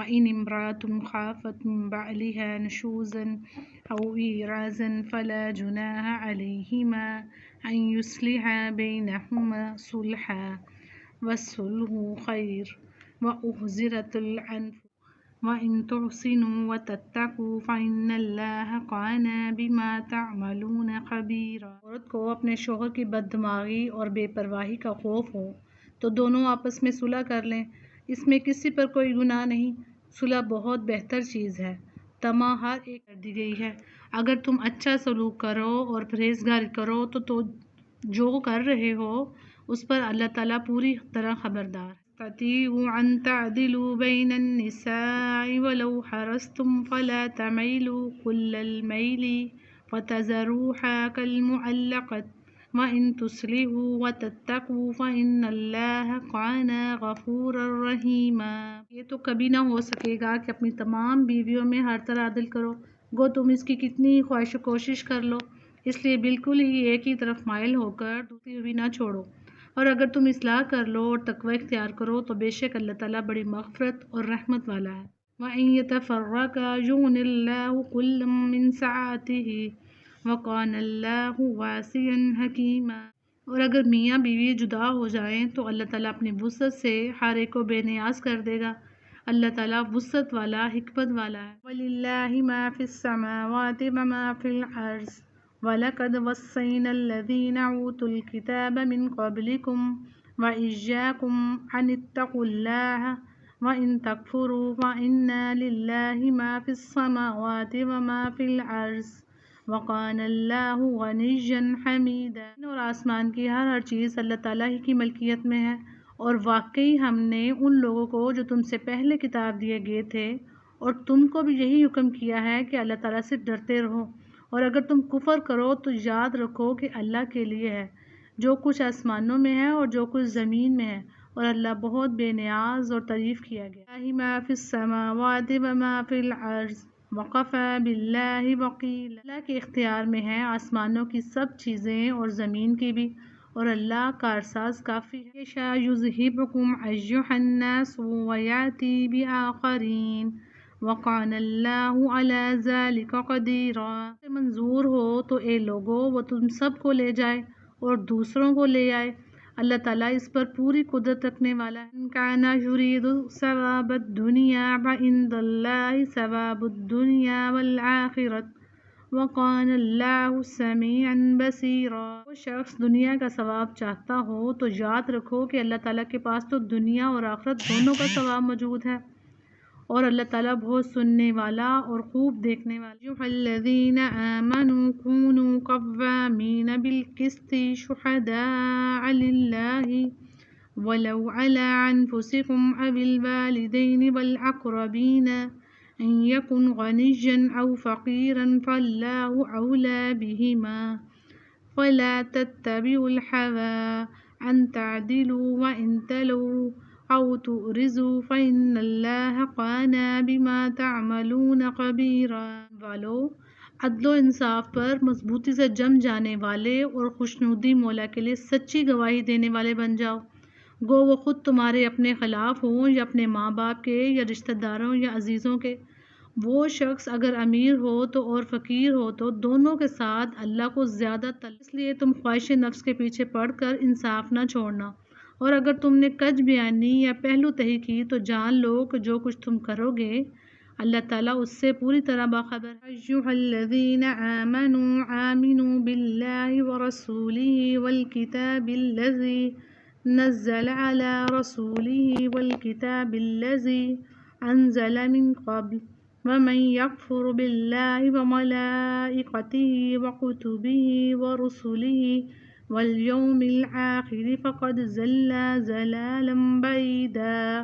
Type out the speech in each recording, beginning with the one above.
وإن امرأة خافت من بعلها نشوزا أو إعراضا فلا جناح عليهما أن يصلحا بينهما صلحا والصلح خير وأحضرت الأنفس وإن تحسنوا وتتقوا فإن الله كان بما تعملون خبيرا۔ عورت کو اپنے شوہر کی بددماغی اور بے پرواہی کا خوف ہو تو دونوں آپس میں صلح کر لیں، اس میں کسی پر کوئی گناہ نہیں، صلح بہت بہتر چیز ہے، طمع ہر ایک کر دی گئی ہے۔ اگر تم اچھا سلوک کرو اور پرہیزگاری کرو تو جو کر رہے ہو اس پر اللہ تعالیٰ پوری طرح خبردار ہے۔ تستطيعوا أن تعدلوا بين النساء ولو حرصتم فلا تميلوا كل الميل فتذروها كالمعلقة وإن تصلحوا وتتقوا فإن الله كان غفورا رحيما۔ یہ تو کبھی نہ ہو سکے گا کہ اپنی تمام بیویوں میں ہر طرح عدل کرو، گو تم اس کی کتنی ہی خواہش و کوشش کر لو، اس لیے بالکل ہی ایک ہی طرف مائل ہو کر دوسری بھی نہ چھوڑو، اور اگر تم اصلاح کر لو اور تقوی اختیار کرو تو بے شک اللہ تعالیٰ بڑی مغفرت اور رحمت والا ہے۔ وَإِن يَتَفَرَّقَا يُغْنِ اللَّهُ كُلًّا مِّن سَعَتِهِ وَكَانَ اللَّهُ وَاسِعًا حَكِيمًا۔ اور اگر میاں بیوی جدا ہو جائیں تو اللہ تعالیٰ اپنی وسعت سے ہر ایک کو بے نیاز کر دے گا، اللہ تعالیٰ وسعت والا حکمت والا ہے۔ وَلِلَّهِ مَا فِي السَّمَاوَاتِ وَمَا فِي الْأَرْضِ وَلَقَدْ وَصَّيْنَا الَّذِينَ أُوتُوا الْكِتَابَ مِنْ قَبْلِكُمْ وَإِيَّاكُمْ أَنِ اتَّقُوا اللَّهَ وَإِن تَكْفُرُوا فَإِنَّ لِلَّهِ مَا فِي السَّمَاوَاتِ وَمَا فِي الْأَرْضِ وَكَانَ اللَّهُ غَنِيًّا حَمِيدًا۔ اور آسمان کی ہر چیز اللہ تعالیٰ ہی کی ملکیت میں ہے، اور واقعی ہم نے ان لوگوں کو جو تم سے پہلے کتاب دیے گئے تھے اور تم کو بھی یہی حکم کیا ہے کہ اللہ تعالیٰ سے ڈرتے رہو، اور اگر تم کفر کرو تو یاد رکھو کہ اللہ کے لیے ہے جو کچھ آسمانوں میں ہے اور جو کچھ زمین میں ہے، اور اللہ بہت بے نیاز اور تعریف کیا گیا۔ لِلَّهِ مَا فِي السَّمَاوَاتِ وَمَا فِي الْأَرْضِ وَكَفَى بِاللَّهِ وَكِيلًا۔ اللہ کے اختیار میں ہے آسمانوں کی سب چیزیں اور زمین کی بھی، اور اللہ کارساز کافی ہے۔ یَشَاءُ يُذْهِبْكُمْ أَيُّهَا النَّاسُ وَيَأْتِي بِآخَرِينَ وَكَانَ اللَّهُ عَلَى ذَلِكَ قَدِيرًا۔ منظور ہو تو اے لوگو وہ تم سب کو لے جائے اور دوسروں کو لے آئے، اللہ تعالیٰ اس پر پوری قدرت رکھنے والا ہے۔ مَن كَانَ يُرِيدُ ثَوَابَ الدُّنْيَا فَعِندَ اللَّهِ ثَوَابُ الدُّنْيَا وَالْآخِرَةِ وَكَانَ اللَّهُ سَمِيعًا بَصِيرًا۔ وہ شخص دنیا کا ثواب چاہتا ہو تو یاد رکھو کہ اللہ تعالیٰ کے پاس تو دنیا اور آخرت دونوں کا ثواب موجود ہے، اور اللہ تعالیٰ بہت سننے والا اور خوب دیکھنے والا۔ أَيُّهَا الَّذِينَ آمَنُوا كُونُوا قَوَّامِينَ بِالْقِسْطِ شُهَدَاءَ لِلَّهِ وَلَوْ عَلَىٰ أَنفُسِكُمْ أَوِ الْوَالِدَيْنِ وَالْأَقْرَبِينَ إِن يَكُنْ غَنِيًّا أَوْ فَقِيرًا فَاللَّهُ أَوْلَىٰ بِهِمَا فَلَا تَتَّبِعُوا الْهَوَىٰ أَن تَعْدِلُوا وَإِن تَلْوُوا أَوْ تُعْرِضُوا فَإِنَّ اللَّهَ كَانَ بِمَا تَعْمَلُونَ خَبِيرًا۔ والو، عدل و انصاف پر مضبوطی سے جم جانے والے اور خوشنودی مولا کے لیے سچی گواہی دینے والے بن جاؤ، گو وہ خود تمہارے اپنے خلاف ہوں یا اپنے ماں باپ کے یا رشتہ داروں یا عزیزوں کے۔ وہ شخص اگر امیر ہو تو اور فقیر ہو تو دونوں کے ساتھ اللہ کو زیادہ اس لیے تم خواہش نفس کے پیچھے پڑ کر انصاف نہ چھوڑنا، اور اگر تم نے کج بیانی یا پہلو تہی کی تو جان لو کہ جو کچھ تم کرو گے اللہ تعالیٰ اس سے پوری طرح باخبر ہے۔ أَيُّهَا الَّذِينَ آمَنُوا آمِنُوا بِاللَّهِ وَرَسُولِهِ وَالْكِتَابِ الَّذِي نَزَّلَ عَلَىٰ رَسُولِهِ وَالْكِتَابِ الَّذِي أَنزَلَ مِن قَبْلُ وَمَن يَكْفُرْ بِاللَّهِ وَمَلَائِكَتِهِ وَكُتُبِهِ وَرُسُلِهِ وَالْيَوْمِ الْآخِرِ فَقَدْ ضَلَّ ضَلَالًا بَعِيدًا۔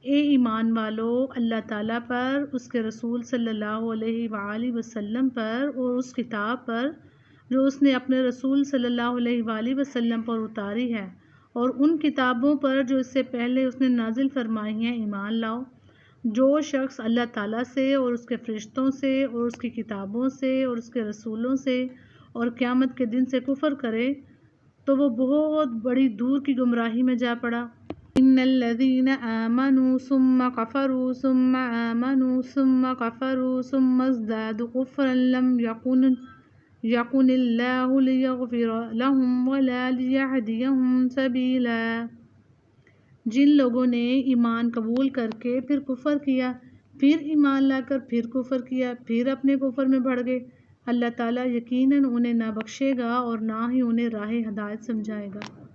اے ایمان والو، اللہ تعالیٰ پر، اس کے رسول صلی اللہ علیہ وآلہ وسلم پر اور اس کتاب پر جو اس نے اپنے رسول صلی اللہ علیہ وآلہ وسلم پر اتاری ہے، اور ان کتابوں پر جو اس سے پہلے اس نے نازل فرمائی ہیں ایمان لاؤ۔ جو شخص اللہ تعالیٰ سے اور اس کے فرشتوں سے اور اس کی کتابوں سے اور اس کے رسولوں سے اور قیامت کے دن سے کفر کرے تو وہ بہت بڑی دور کی گمراہی میں جا پڑا۔ إن الذين آمنوا ثم كفروا ثم آمنوا ثم كفروا ثم ازدادوا كفرا لم يكن الله ليغفر لهم ولا ليهديهم سبيلا۔ جن لوگوں نے ایمان قبول کر کے پھر کفر کیا، پھر ایمان لا کر پھر کفر کیا، پھر اپنے کفر میں بڑھ گئے، اللہ تعالیٰ یقیناً انہیں نہ بخشے گا اور نہ ہی انہیں راہ ہدایت سمجھائے گا۔